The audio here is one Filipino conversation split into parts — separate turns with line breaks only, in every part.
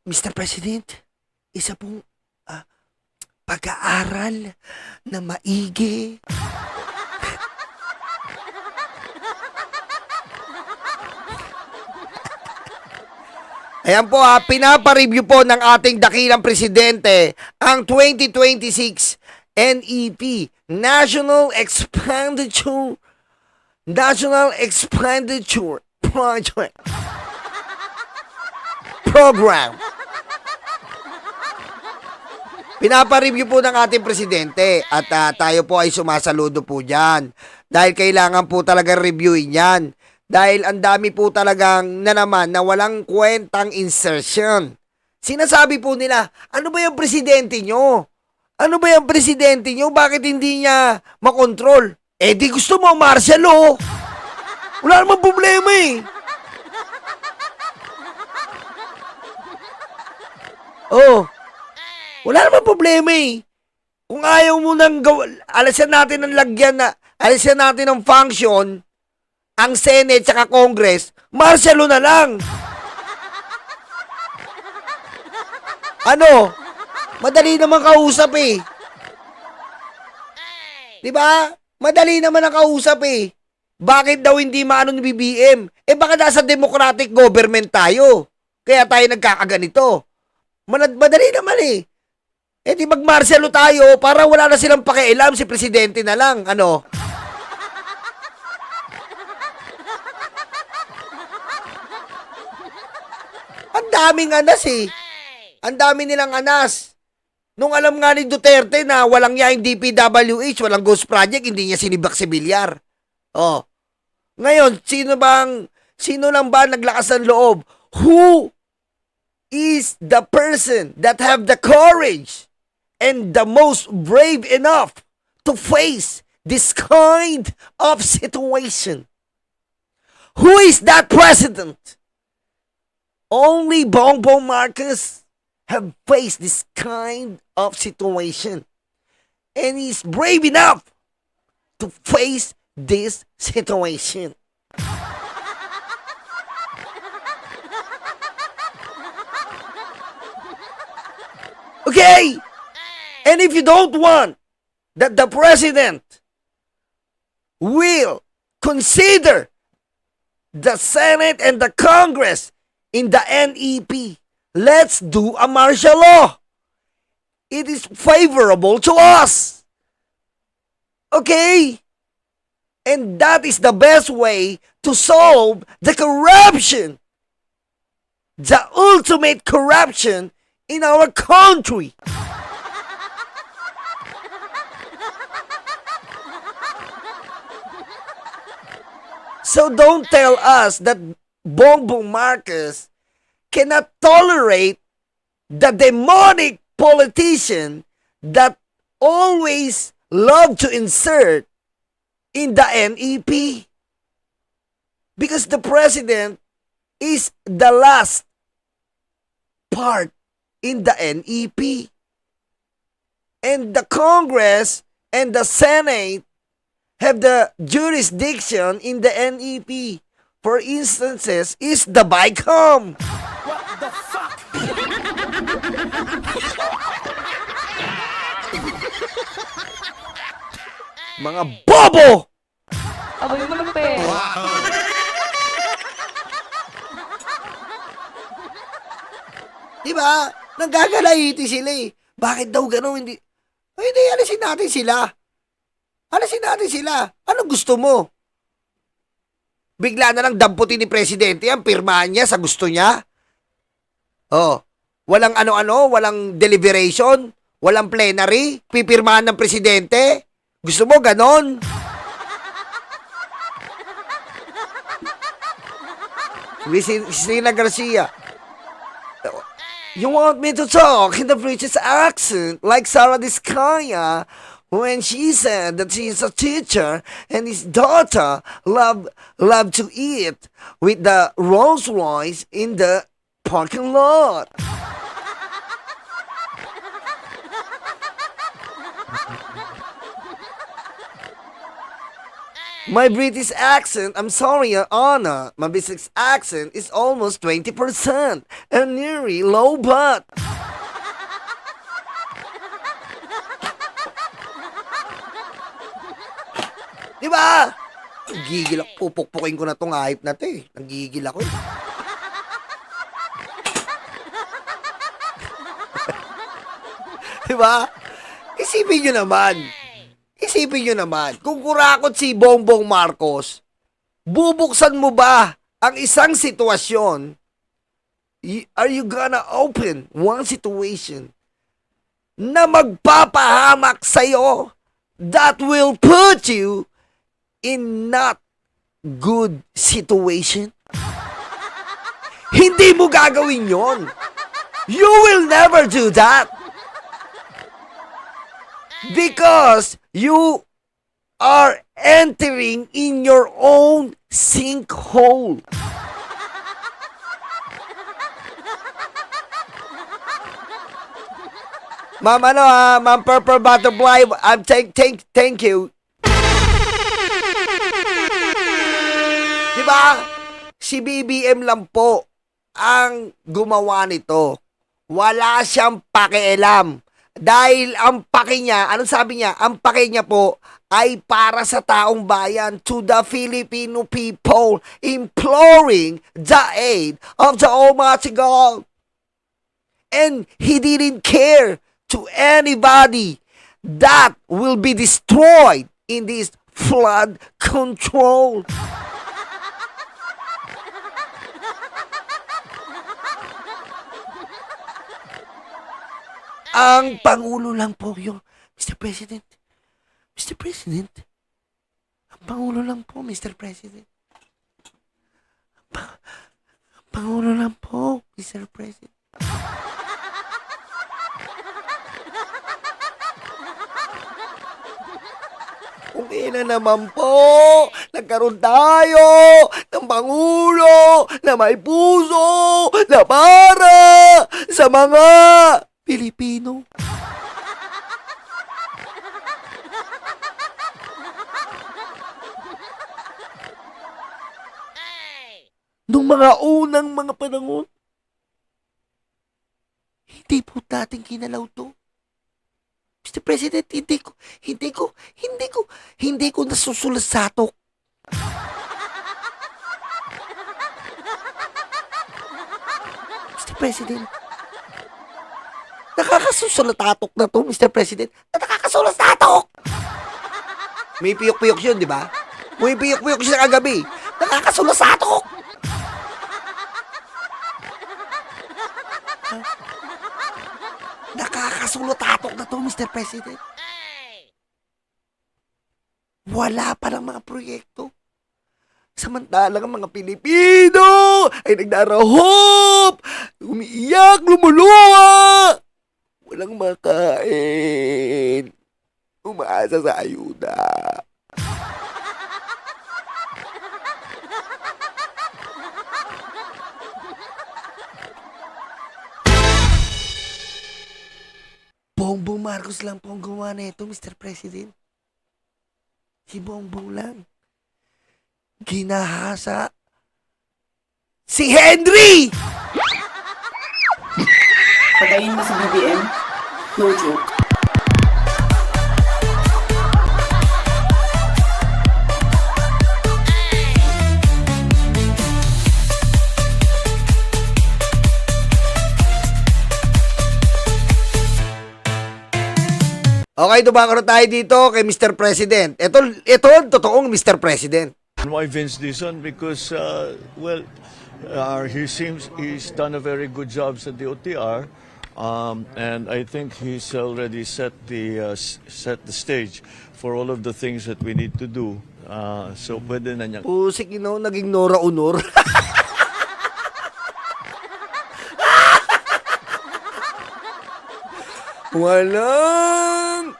Mr. President, isa pong pag-aaral na maigi. Ayan po pinapareview po ng ating dakilang presidente ang 2026 NEP, National Expenditure Project Program. Pinapareview po ng ating presidente at tayo po ay sumasaludo po dyan. Dahil kailangan po talaga reviewin yan. Dahil ang dami po talagang na naman na walang kwentang insertion. Sinasabi po nila, ano ba yung presidente nyo? Ano ba yung presidente nyo? Bakit hindi niya makontrol? Eh di gusto mo martial law. Wala namang problema eh. Oh, wala namang problema eh. Kung ayaw mo nang alisan natin ang lagyan na, alisan natin ang function, ang Senate at Congress, martial law na lang. Ano? Madali naman kausap eh. Diba? Madali naman ang kausap eh. Bakit daw hindi maano ni BBM? Eh baka nasa democratic government tayo. Kaya tayo nagkakaganito. Madali naman eh. Eh di mag-martial law tayo para wala na silang pakialam, si presidente na lang. Ano? Ang daming anas eh. Ang dami nilang anas. Nung alam nga ni Duterte na walang yaing DPWH, walang ghost project, hindi niya sinibak si Villar. Oh. Ngayon, sino lang ba naglakas ng loob? Who is the person that have the courage and the most brave enough to face this kind of situation? Who is that president? Only Bongbong Marcos have faced this kind of situation. And he's brave enough to face this situation. Okay? And if you don't want that the president will consider the Senate and the Congress in the NEP, let's do a martial law. It is favorable to us. Okay? And that is the best way to solve the corruption. The ultimate corruption in our country. So don't tell us that Bongbong Marcos cannot tolerate the demonic politician that always love to insert in the NEP. Because the president is the last part in the NEP. And the Congress and the Senate have the jurisdiction in the NEP. For instances, is the BICAM.
What the fuck?
Mga bobo!
Abay mo lang, pe.
Diba? Nanggagalaiti sila eh. Bakit daw gano'n? Hindi, alisin natin sila. Alisin natin sila. Anong gusto mo? Bigla na lang damputin ni Presidente yan, pirmahan niya sa gusto niya. Oh, walang ano-ano, walang deliberation, walang plenary, pipirmahan ng Presidente. Gusto mo ganon? Cristina Garcia. You want me to talk in the British accent like Sarah Discaya when she said that she is a teacher and his daughter love to eat with the Rolls Royce in the parking lot? My British accent, I'm sorry, Your Honor, my British accent is almost 20% and nearly low but. Di ba? Gigil ako. Pupukpukin ko na tong hype na to eh. Nanggigil ako eh. Di ba? Isipin nyo naman. Isipin nyo naman. Kung kurakot si Bongbong Marcos, bubuksan mo ba ang isang sitwasyon? Are you gonna open one situation na magpapahamak sa'yo that will put you in not good situation? Hindi mo gagawin yon. You will never do that. Because you are entering in your own sinkhole. Ma'am, Ma'am Purple Butterfly, thank you. Diba? Si BBM lang po ang gumawa nito. Wala siyang pakialam. Dahil ang paki niya, anong sabi niya? Ang paki niya po ay para sa taong bayan, to the Filipino people, imploring the aid of the Almighty God. And he didn't care to anybody that will be destroyed in this flood control. Ang Pangulo lang po yung, Mr. President, Mr. President, ang Pangulo lang po, Mr. President. Ang Pangulo lang po, Mr. President. Kung ina naman po, nagkaroon tayo ng Pangulo na may puso na para sa mga Pilipino. Nung mga unang mga panahon, hindi po dating kinalaw to. Mr. President, hindi ko nasusulat-satok. Mr. President, nakakasusulat-satok na to, Mr. President. Nakakasulat-satok! May piyok-piyok yun, di ba? May piyok-piyok siya kagabi. Nakakasulat-satok! Nakakasulat-satok na to, Mr. President. Wala pa ng mga proyekto. Samantalang ang mga Pilipino ay nagdarahop, umiiyak, lumuluwa. Walang makain. Umaasa sa ayuda. Bongbong Marcos lang po ang gumawa nito, Mr. President. Si Bongbong lang. Ginahasa si Henry!
Patayin mo si BBM? No joke.
Okay, dumako na tayo dito kay Mr. President. Ito ang totoong Mr. President.
Why Vince Dizon? Because, he seems he's done a very good job at the OTR, and I think he's already set the stage for all of the things that we need to do. So pwede na niya.
Pusik, naging Nora Honor. Walang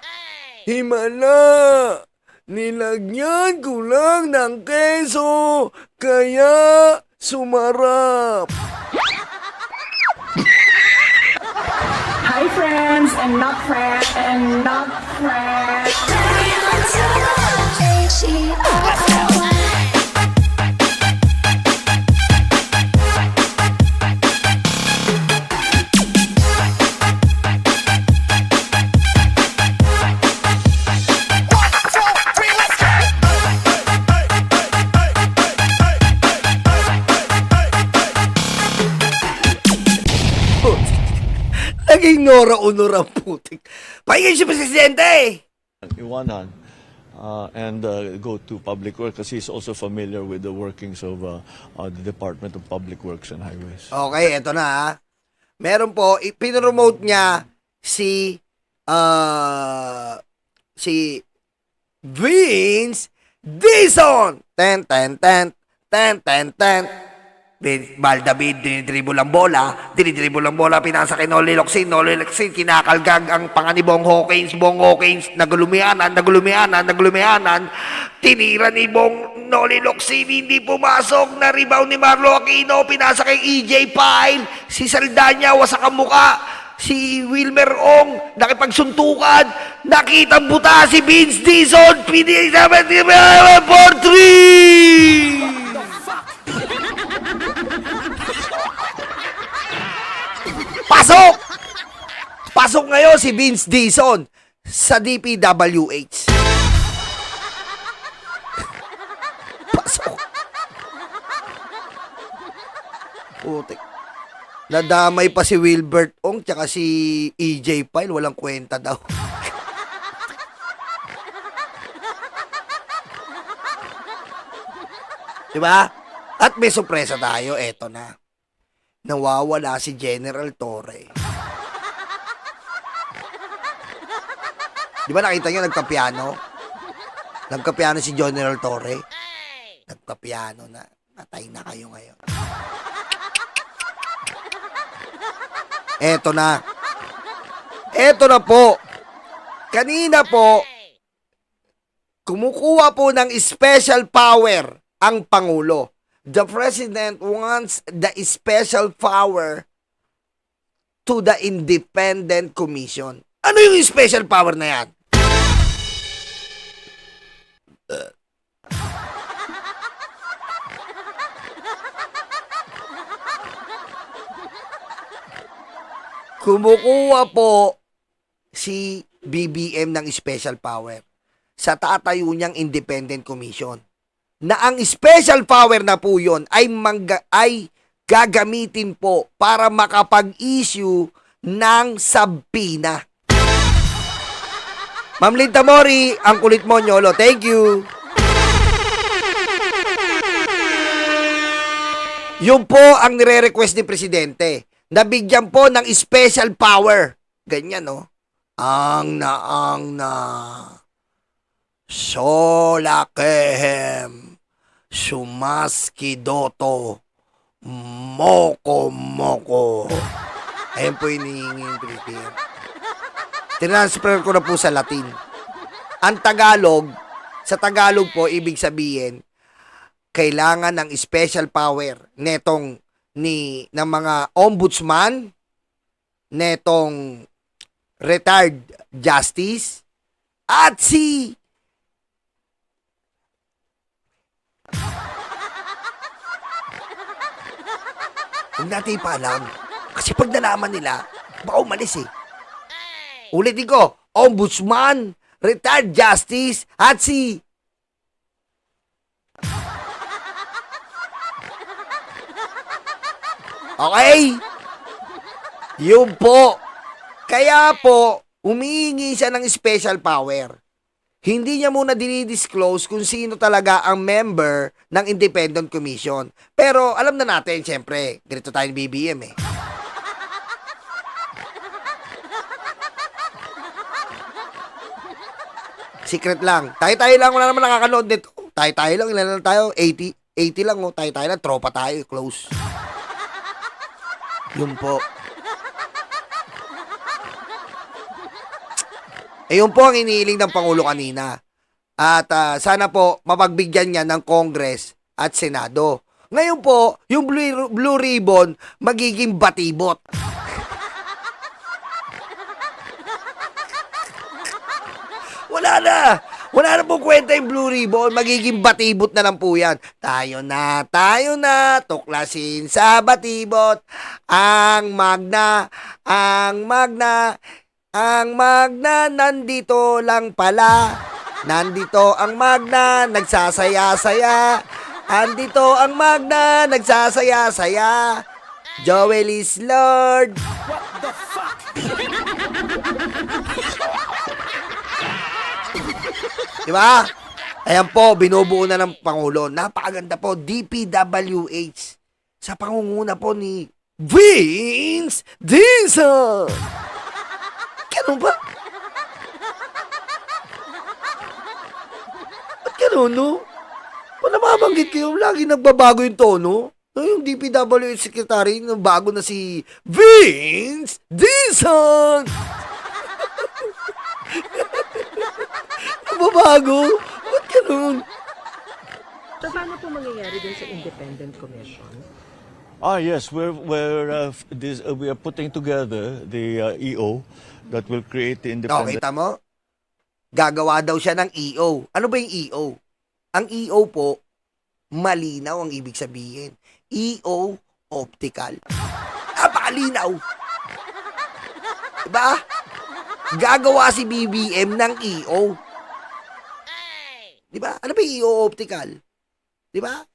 himala. Nilagyan ko lang ng keso, kaya sumarap.
Hi friends and not friends and not friends.
Naging Nora Honor ang putik. Paingin si Presidente!
Iwanan and go to Public Works kasi he's also familiar with the workings of the Department of Public Works and Highways.
Okay, eto na ha. Meron po, pinromote niya si Vince Dizon. Ten, ten, ten, ten, ten, ten. Baldavid, dinidribble ang bola, pinasa kay Noli Locsin, kinakalgag ang panga ni Bong Hawkins, nagulumianan, tinira ni Bong Noli Locsin, hindi pumasok, na rebound ni Marlo Aquino, pinasa kay EJ Pyle, si Saldanya, wasak ang muka, si Wilmer Ong, nakipagsuntukan, nakitang buta si Vince Dizon, pinisa 4-3! Pasok! Pasok ngayon si Vince Dizon sa DPWH. Pasok. Putik. Nadamay pa si Wilbert Ong tsaka si EJ Pyle. Walang kwenta daw. Diba? At may sorpresa tayo. Eto na. Nawawala si General Torre. Di ba nakita nyo nagkapiano? Nagkapiano si General Torre. Nagkapiano na. Patay na kayo ngayon. Eto na. Eto na po. Kanina po, kumukuha po ng special power ang Pangulo. The President wants the special power to the Independent Commission. Ano yung special power na yan? Kumukuha po si BBM ng special power sa tatayo niyang Independent Commission. Na ang special power na po yun ay gagamitin po para makapag-issue ng sabina. Ma'am Linda Mori, ang kulit mo, Nyolo. Thank you. Yun po ang nire-request ni Presidente. Nabigyan po ng special power. Ganyan, no? Ang na. Solakehem. Sumaskidoto. Moko. Ayan po yung hinihingi yung Pilipino. Transfer ko na po sa Latin. Ang Tagalog, sa Tagalog po, ibig sabihin, kailangan ng special power netong ng mga ombudsman, netong retired justice, at si huwag natin ipaalam. Kasi pag nalaman nila, baka umalis eh. Ulitin ko, ombudsman, retired justice, at si okay? Yun po. Kaya po, humihingi siya ng special power. Hindi niya muna dinidisclose kung sino talaga ang member ng Independent Commission. Pero alam na natin, siyempre, ganito tayo ng BBM eh. Secret lang. Tayo-tayo lang, wala naman nakakanood nito. Tayo-tayo lang, ilan lang tayo? 80 lang, oh. Tayo-tayo lang, tropa tayo, close. Yun po. Yun po ang iniiling ng Pangulo kanina. At sana po mapagbigyan niya ng Congress at Senado. Ngayon po, yung Blue Ribbon magiging batibot. Wala na po kwenta yung Blue Ribbon. Magiging batibot na lang po yan. Tayo na, tuklasin sa batibot. Ang magna, nandito lang pala. Nandito ang magna, nagsasaya-saya. Andito ang magna, nagsasaya-saya. Joel is Lord. Diba? Ayan po, binubuo na ng Pangulo. Napakaganda po, DPWH. Sa pangunguna po ni Vince Diesel. Ganun ba? Ba't ganun, no? Kung namabanggit kayo, lagi nagbabago yung tono. No, yung DPWH secretary, bago na si Vince Diesel. Nagbabago? Ba't ganun?
So, paano po mangyayari dun sa independent commission?
Yes, we are putting together the EO that will create the independent.
Kita mo? Gagawa daw siya ng EO. Ano ba yung EO? Ang EO po, malinaw ang ibig sabihin. EO, optical. Napakalinaw. Diba? Gagawa si BBM ng EO. Diba? Ano ba yung EO optical? Diba?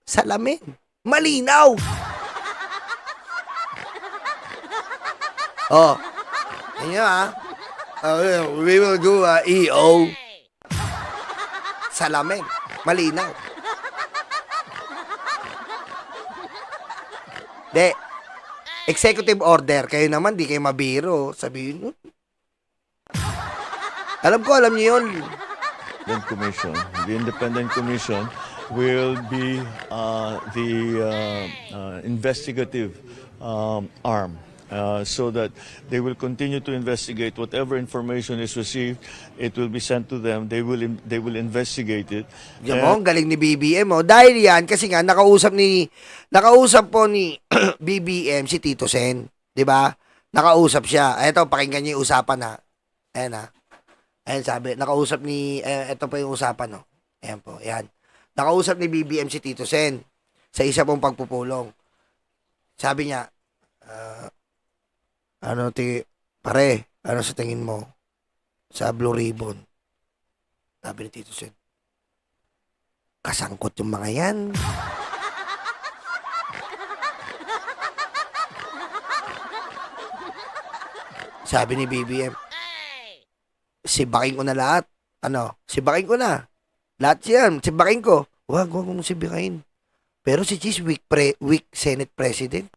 Salamin. Malinaw. Oh. Yan ha. We will do EO. Salamin. Malinaw. De. Executive order. Kayo naman, di kayo mabiro. Sabihin, alam ko, alam niyo yun.
Commission. The independent commission will be the investigative arm. So that they will continue to investigate whatever information is received. It will be sent to them. They will investigate it.
Diyan mo, ang galing ni BBM. Oh. Dahil yan, kasi nga, nakausap po ni BBM si Tito Sen. Diba? Nakausap siya. Eto, pakinggan niyo yung usapan ha. Ayan ha. Ayan sabi, nakausap eto pa yung usapan no. Ayan po, ayan. Nakausap ni BBM si Tito Sen sa isa pong pagpupulong. Sabi niya, pare, ano sa tingin mo sa Blue Ribbon? Sabi ni Tito Sen, kasangkot yung mga yan. Sabi ni BBM, sibakin ko na lahat. Sibakin ko na. Lahat yan, sibakin ko. Huwag mong sibakin. Pero si Cheese, weak Senate President.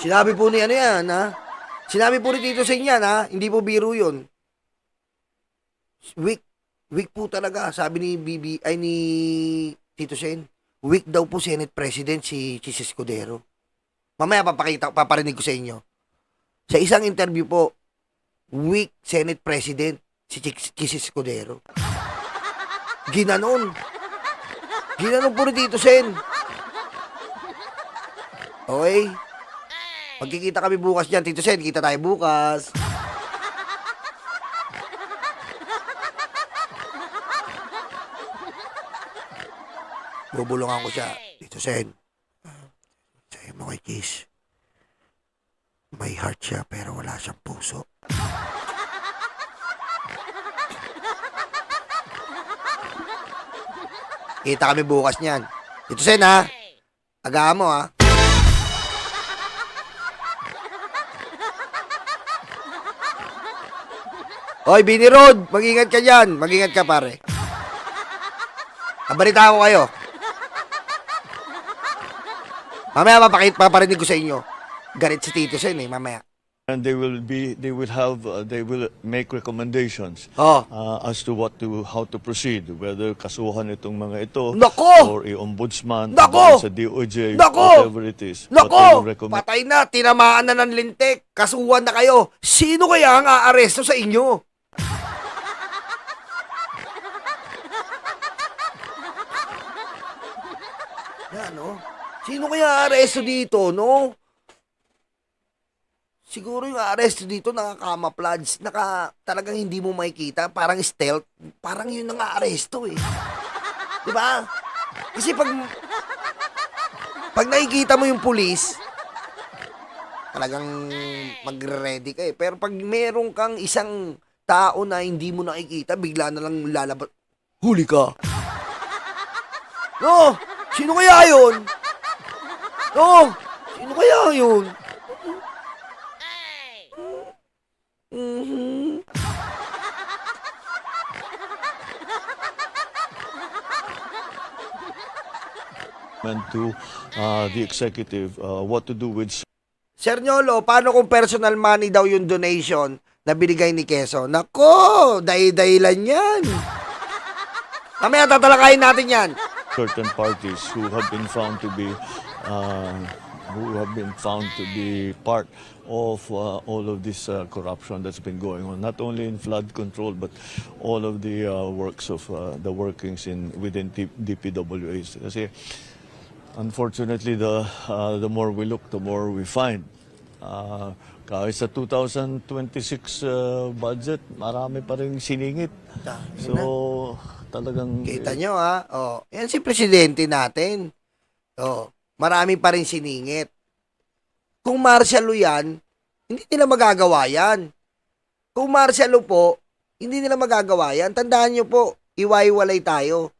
Sinabi po ni yan, ha? Sinabi po ni Tito Sen yan, ha? Hindi po biro yun. Weak po talaga, sabi ni ni Tito Sen. Weak daw po Senate President si Chis Escudero. Mamaya paparinig ko sa inyo. Sa isang interview po, weak Senate President si Chis Escudero. Ginanon. Ginanon po ni Tito Sen. Okay? Magkikita kami bukas dyan, Tito Sen. Kita tayo bukas. Bubulungan ko siya. Tito Sen. Sa'yo mo kay Kiss. May heart siya pero wala siyang puso. Kita kami bukas niyan. Tito Sen ha. Agahan mo ha. Oy, Bini Road, mag-ingat ka dyan. Mag-ingat ka, pare. Kabalita ko kayo. Mamaya paparinig ko sa inyo. Galit si Tito Sen mamaya.
And they will make recommendations
Oh.
as to how to proceed, whether kasuhan itong mga ito
Nako!
or i-ombudsman
Nako!
sa DOJ,
Nako!
whatever it is.
Nako!
What they will recommend.
Patay na, tinamaan na ng lintik. Kasuhan na kayo. Sino kaya ang aaresto sa inyo? Yan, no? Sino kaya aresto dito, no? Siguro yung aresto dito naka-camouflage, talagang hindi mo makikita, parang stealth, parang yun ang aresto eh. Diba? Kasi pag nakikita mo yung pulis, talagang magre-ready ka eh. Pero pag meron kang isang tao na hindi mo nakikita, bigla na lang lalabas, huli ka. No, sino kaya yun? No, sino kaya yun? Mhm.
And to the executive what to do with
Sir Nyolo, paano kung personal money daw yung donation na binigay ni Quezon? Nako, dahilan yan. Mamaya tatalakayin natin yan.
certain parties who have been found to be part of all of this corruption that's been going on, not only in flood control but all of the works of the workings within DPWH. Kasi unfortunately, the more we look, the more we find. Kahit sa 2026 budget, marami pa rin siningit. So, talagang...
Kita nyo ha? Oh, yan si presidente natin. Oh, marami pa rin siningit. Kung martial law yan, hindi nila magagawa yan. Kung martial law po, hindi nila magagawa yan. Tandaan nyo po, iwaiwalay tayo.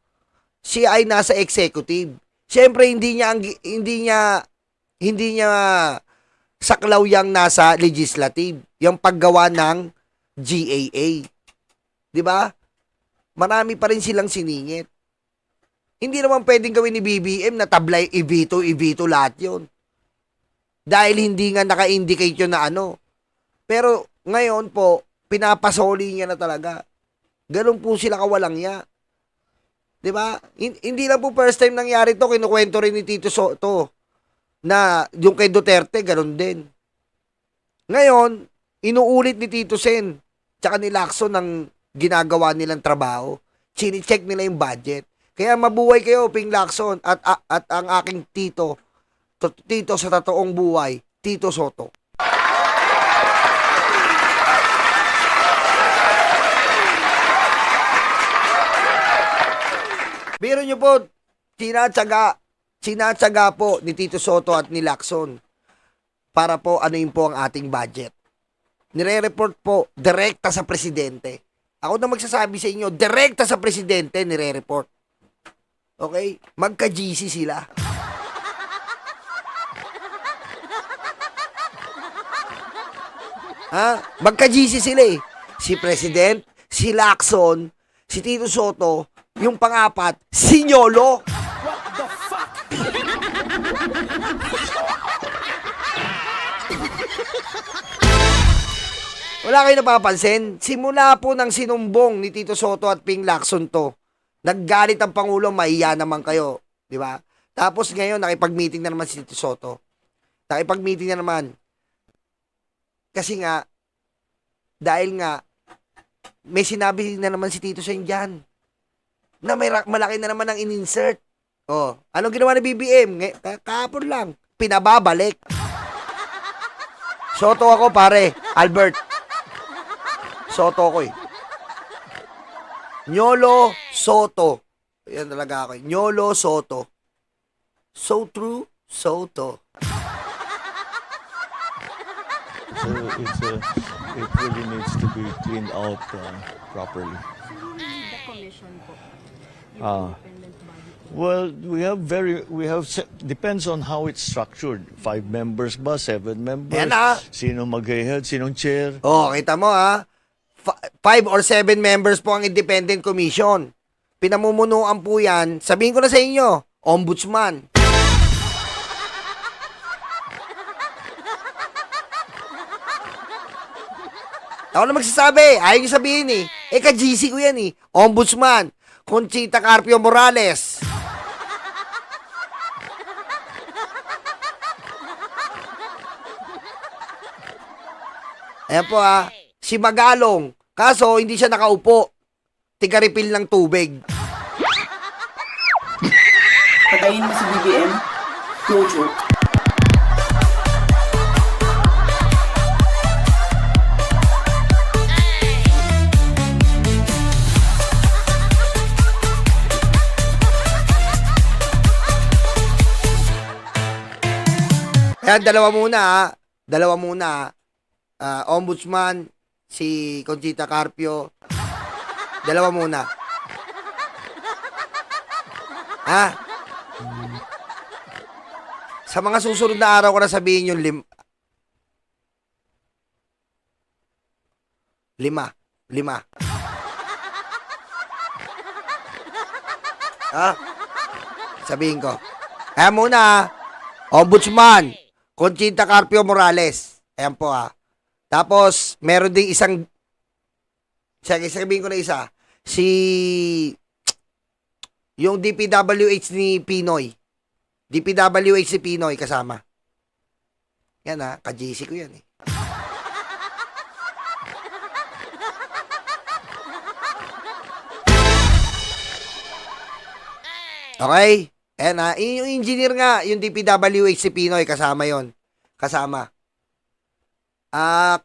Siya ay nasa executive. Siyempre hindi niya saklaw yang nasa legislative, yung paggawa ng GAA. 'Di ba? Marami pa rin silang siningit. Hindi naman pwedeng gawin ni BBM na tablay i-veto lahat 'yon. Dahil hindi nga naka-indicate yun na ano. Pero ngayon po, pinapasoli niya na talaga. Ganun po sila kawalang ya. 'Di ba? Hindi lang po first time nangyari to, kinukwento rin ni Tito Soto na yung kay Duterte ganun din. Ngayon, inuulit ni Tito Sen tsaka ni Lacson ang ginagawa nilang trabaho. Chini-check nila yung budget. Kaya mabuhay kayo, Ping Lacson at ang aking tito sa totoong buhay, Tito Soto. Biro nyo po, sinatsaga po ni Tito Soto at ni Lacson para po anuin po ang ating budget. Nire-report po direkta sa presidente. Ako na magsasabi sa inyo, direkta sa presidente nire-report. Okay? Magka-GC sila. Ha? Magka-GC sila eh. Si President, si Lacson, si Tito Soto, yung pangapat, si Nyolo. What the fuck? Wala kayo napapansin? Simula po ng sinumbong ni Tito Soto at Ping Lacson to, naggalit ang Pangulo, maiya naman kayo. Di ba? Tapos ngayon, nakipag-meeting na naman si Tito Soto. Nakipag-meeting na naman. Kasi nga, dahil nga, may sinabi na naman si Tito Sen dyan, na may malaki na naman ang in-insert. Oh, anong ginawa ni BBM? Kahapon lang, pinababalik. Soto ako pare, Albert. Soto ako eh. Nyolo Soto. Yan talaga ako eh. Nyolo Soto. So true, Soto.
So it really needs to be cleaned out properly.
The commission po.
Well, depends on how it's structured. 5 members ba? 7 members?
Yan na.
Sino mag-head? Sinong chair?
Oh, kita mo ha. 5 or 7 members po ang independent commission. Pinamumunuan po yan. Sabihin ko na sa inyo, ombudsman. Ako na magsasabi. Ayaw nyo sabihin eh. Ka-GC ko yan eh. Ombudsman. Conchita Carpio Morales. Ayan po ha. Si Magalong. Kaso, hindi siya nakaupo. Tiga-refill ng tubig.
Patayin mo si BBM? No joke.
Ayan, dalawa muna ha. Dalawa muna ha. Ombudsman, si Conchita Carpio. Dalawa muna. Ha? Sa mga susunod na araw ko na sabihin yung lima. Ha? Sabihin ko. Kaya muna, Ombudsman, Conchita Carpio Morales. Ayan po Tapos, meron ding isang, sabihin ko na isa, yung DPWH ni Pinoy. DPWH si Pinoy kasama. Yan ka-GC ko yan Okay? Ayan yung engineer nga, yung DPWH si Pinoy, kasama yon. Kasama.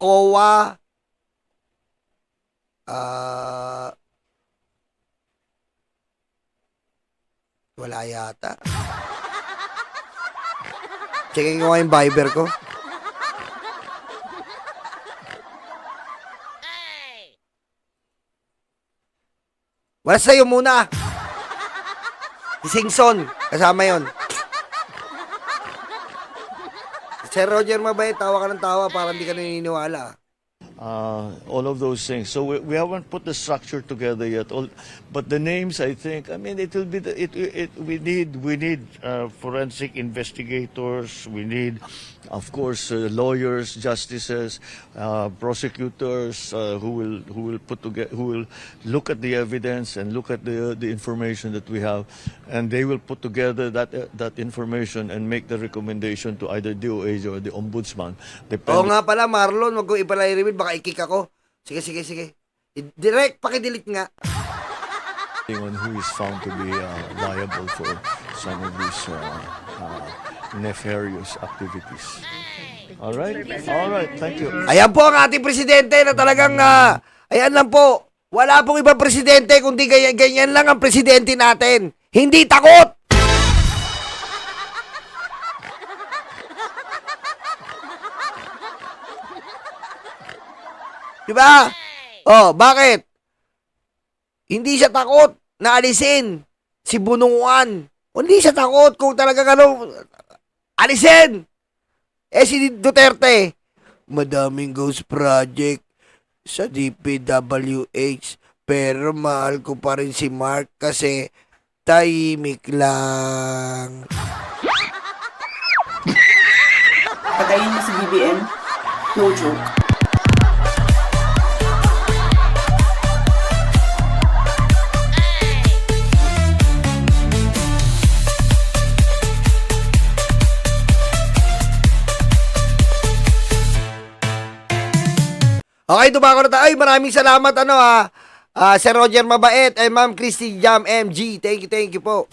COA, wala yata. Checking ko nga yung Viber ko. Wala sa'yo muna. Si Singson, kasama yon. Sir Roger Mabait, tawa ka ng tawa para hindi ka naniniwala.
All of those things. So we haven't put the structure together yet. But the names, I think, I mean, it will be we need forensic investigators. We need, of course, lawyers, justices, prosecutors who will look at the evidence and look at the information that we have, and they will put together that information and make the recommendation to either DOH or the Ombudsman.
Oo nga pala, Marlon, wag ko ipalay-reveal, baka i-kick ako. Sige. Direct, pakidelete nga.
On who is found to be liable for some of these nefarious activities. All right, thank you.
Ayan po ang ating presidente na talagang, ayan lang po, wala pong ibang presidente, kundi ganyan lang ang presidente natin. Hindi takot! Diba? Bakit? Hindi siya takot na alisin si Bununguan. Hindi siya takot kung talagang alisin. Si Duterte, madaming ghost project sa DPWH, pero mahal ko pa rin si Mark kasi tahimik lang.
Patayin niyo si BBM. No joke.
Okay, dumako na tayo. Ay, maraming salamat Sir Roger Mabait and Ma'am Christy Jam MG. Thank you po.